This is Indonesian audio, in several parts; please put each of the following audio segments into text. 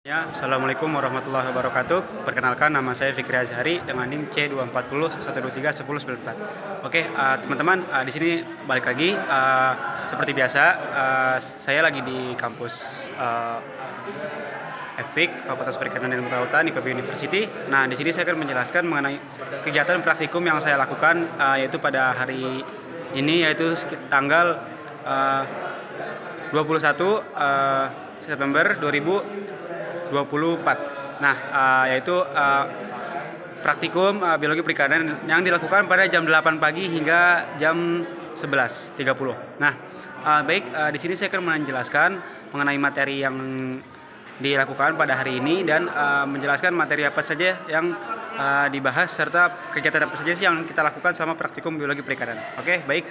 Ya, Assalamualaikum warahmatullahi wabarakatuh. Perkenalkan, nama saya Fikri Azhari dengan NIM C240 123 1094. Oke, teman-teman, di sini balik lagi. Seperti biasa, saya lagi di kampus FPIK, Fakultas Perikanan dan Kelautan IPB University. Nah, di sini saya akan menjelaskan mengenai kegiatan praktikum yang saya lakukan, yaitu pada hari ini, yaitu tanggal 21 September 2024. Nah, yaitu praktikum biologi perikanan yang dilakukan pada jam 8 pagi hingga jam 11.30. Nah, baik, di sini saya akan menjelaskan mengenai materi yang dilakukan pada hari ini dan menjelaskan materi apa saja yang dibahas serta kegiatan apa saja sih yang kita lakukan selama praktikum biologi perikanan. Oke, baik,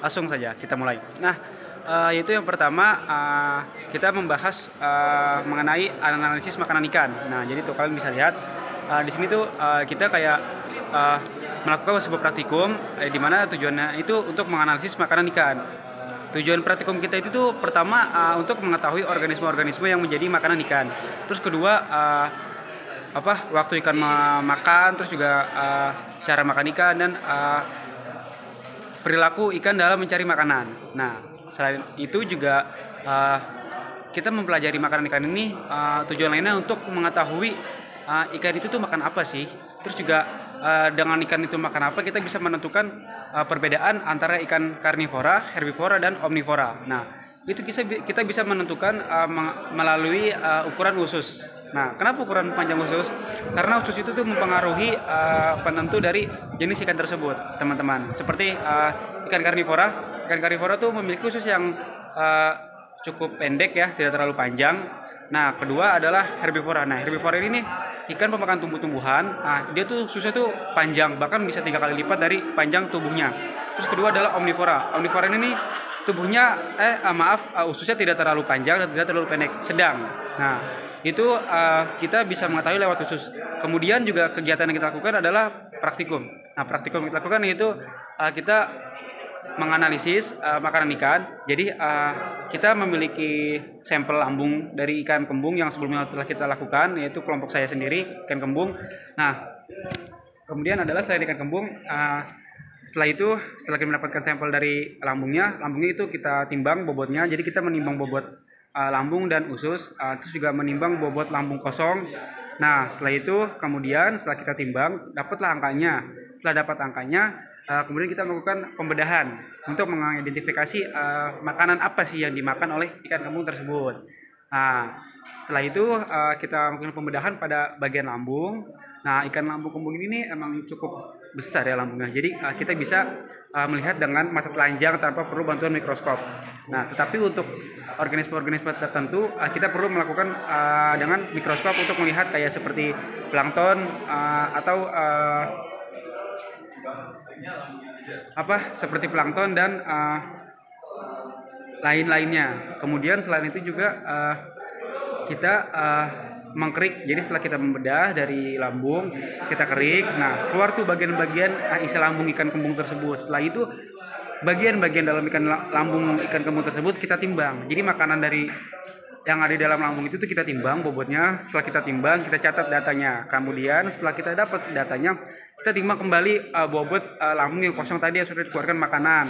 langsung saja kita mulai. Nah, yaitu yang pertama, kita membahas mengenai analisis makanan ikan. Nah, jadi tuh kalian bisa lihat di sini tuh kita kayak melakukan sebuah praktikum di mana tujuannya itu untuk menganalisis makanan ikan. Tujuan praktikum kita itu tuh pertama untuk mengetahui organisme-organisme yang menjadi makanan ikan. Terus kedua, waktu ikan makan, terus juga cara makan ikan dan perilaku ikan dalam mencari makanan. Nah, selain itu juga kita mempelajari makanan ikan ini, tujuan lainnya untuk mengetahui ikan itu tuh makan apa sih. Terus juga dengan ikan itu makan apa, kita bisa menentukan perbedaan antara ikan karnivora, herbivora, dan omnivora. Nah, itu kita bisa menentukan melalui ukuran usus. Nah, kenapa ukuran panjang usus? Karena usus itu tuh mempengaruhi penentu dari jenis ikan tersebut, teman-teman. Seperti ikan karnivora. Ikan karnivora tuh memiliki usus yang cukup pendek ya, tidak terlalu panjang. Nah, kedua adalah herbivora. Nah, herbivora ini ikan pemakan tumbuh-tumbuhan. Nah, dia tuh ususnya tuh panjang, bahkan bisa 3 kali lipat dari panjang tubuhnya. Terus kedua adalah omnivora. Omnivora ini tubuhnya ususnya tidak terlalu panjang dan tidak terlalu pendek, sedang. Nah, itu kita bisa mengetahui lewat usus. Kemudian juga kegiatan yang kita lakukan adalah praktikum. Nah, praktikum yang kita lakukan yaitu kita menganalisis makanan ikan. Jadi kita memiliki sampel lambung dari ikan kembung yang sebelumnya telah kita lakukan, yaitu kelompok saya sendiri ikan kembung. Nah, kemudian adalah selain ikan kembung, setelah itu setelah kita mendapatkan sampel dari lambungnya itu kita timbang bobotnya. Jadi kita menimbang bobot lambung dan usus, terus juga menimbang bobot lambung kosong. Nah, setelah itu kemudian setelah kita timbang dapatlah angkanya. Setelah dapat angkanya, kemudian kita melakukan pembedahan untuk mengidentifikasi makanan apa sih yang dimakan oleh ikan kembung tersebut. Nah, setelah itu kita melakukan pembedahan pada bagian lambung. Nah, ikan lambung kembung ini emang cukup besar ya lambungnya. Jadi kita bisa melihat dengan mata telanjang tanpa perlu bantuan mikroskop. Nah, tetapi untuk organisme-organisme tertentu kita perlu melakukan dengan mikroskop untuk melihat kayak seperti plankton atau seperti plankton dan lain-lainnya. Kemudian selain itu juga kita mengkerik. Jadi setelah kita membedah dari lambung, kita kerik. Nah, keluar tuh bagian-bagian isi lambung ikan kembung tersebut. Setelah itu bagian-bagian dalam lambung ikan kembung tersebut kita timbang. Jadi makanan dari yang ada di dalam lambung itu tuh kita timbang bobotnya. Setelah kita timbang, kita catat datanya. Kemudian setelah kita dapat datanya, kita timbang kembali bobot lambung yang kosong tadi yang sudah dikeluarkan makanan.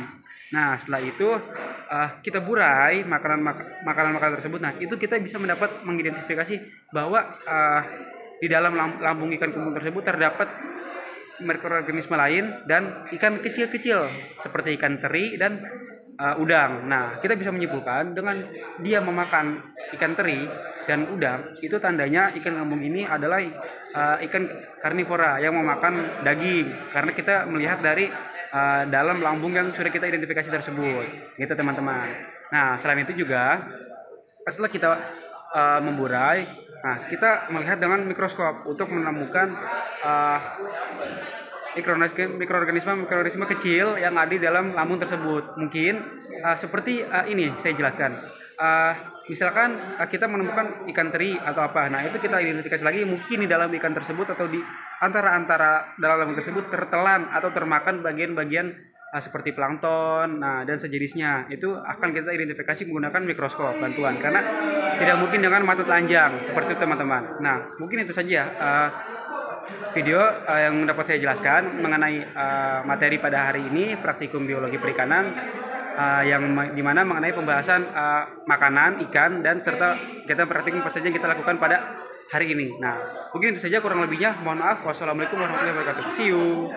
Nah, setelah itu kita burai makanan-makanan tersebut. Nah, itu kita bisa mengidentifikasi bahwa di dalam lambung ikan kembung tersebut terdapat mikroorganisme lain dan ikan kecil-kecil seperti ikan teri dan udang. Nah, kita bisa menyimpulkan dengan dia memakan ikan teri dan udang, itu tandanya ikan kembung ini adalah ikan karnivora yang memakan daging, karena kita melihat dari dalam lambung yang sudah kita identifikasi tersebut, gitu teman-teman. Nah, selain itu juga setelah kita memburai, nah kita melihat dengan mikroskop untuk menemukan mikroorganisme kecil yang ada di dalam lambung tersebut. Mungkin seperti ini saya jelaskan. Misalkan kita menemukan ikan teri atau apa, nah itu kita identifikasi lagi mungkin di dalam ikan tersebut atau di antara dalam lambung tersebut tertelan atau termakan bagian-bagian seperti plankton, nah dan sejenisnya itu akan kita identifikasi menggunakan mikroskop bantuan karena tidak mungkin dengan mata telanjang seperti itu teman-teman. Nah mungkin itu saja video yang dapat saya jelaskan mengenai materi pada hari ini praktikum biologi perikanan yang dimana mengenai pembahasan makanan ikan dan serta kita praktikum apa saja yang kita lakukan pada hari ini. Nah mungkin itu saja kurang lebihnya, mohon maaf. Wassalamualaikum warahmatullahi wabarakatuh. See you.